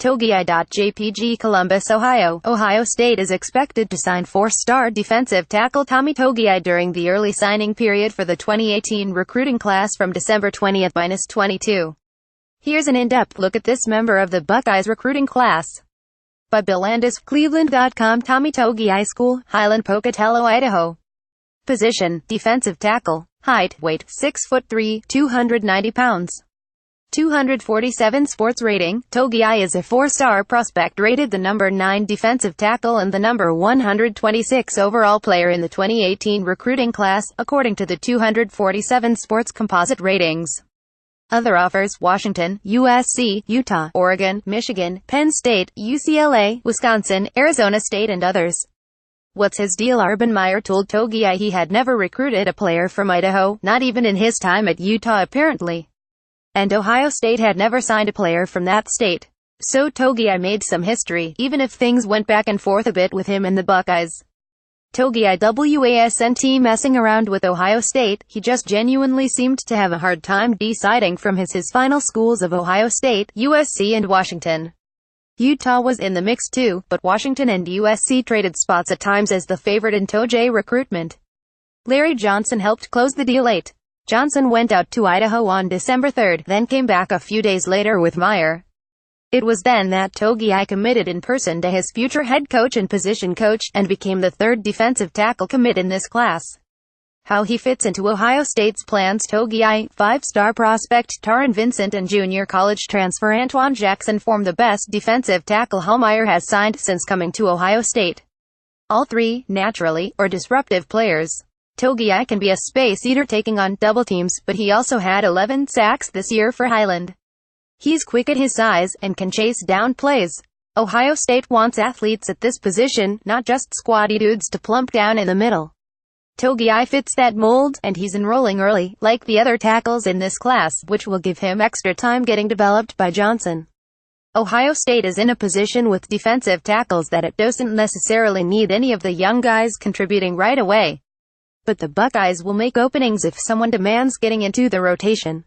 Togiai.jpg Columbus, Ohio. Ohio State is expected to sign four-star defensive tackle Tommy Togiai during the early signing period for the 2018 recruiting class from December 20th-22. Here's an in-depth look at this member of the Buckeyes recruiting class. By Bill Landis, Cleveland.com. Tommy Togiai School, Highland, Pocatello, Idaho. Position, defensive tackle. Height, weight, 6'3", 290 pounds. 247 sports rating. Togiai is a four-star prospect, rated the number 9 defensive tackle and the number 126 overall player in the 2018 recruiting class, according to the 247 sports composite ratings. Other offers: Washington, USC, Utah, Oregon, Michigan, Penn State, UCLA, Wisconsin, Arizona State and others. What's his deal? Urban Meyer told Togiai he had never recruited a player from Idaho, not even in his time at Utah apparently. And Ohio State had never signed a player from that state. So Togiai made some history, even if things went back and forth a bit with him and the Buckeyes. Togiai wasn't messing around with Ohio State, he just genuinely seemed to have a hard time deciding from his final schools of Ohio State, USC and Washington. Utah was in the mix too, but Washington and USC traded spots at times as the favorite in Togiai recruitment. Larry Johnson helped close the deal late. Johnson went out to Idaho on December 3, then came back a few days later with Meyer. It was then that Togiai committed in person to his future head coach and position coach, and became the third defensive tackle commit in this class. How he fits into Ohio State's plans. Togiai, five-star prospect Taron Vincent and junior college transfer Antoine Jackson form the best defensive tackle Meyer has signed since coming to Ohio State. All three, naturally, are disruptive players. Togiai can be a space eater taking on double teams, but he also had 11 sacks this year for Highland. He's quick at his size, and can chase down plays. Ohio State wants athletes at this position, not just squatty dudes to plump down in the middle. Togiai fits that mold, and he's enrolling early, like the other tackles in this class, which will give him extra time getting developed by Johnson. Ohio State is in a position with defensive tackles that it doesn't necessarily need any of the young guys contributing right away. But the Buckeyes will make openings if someone demands getting into the rotation.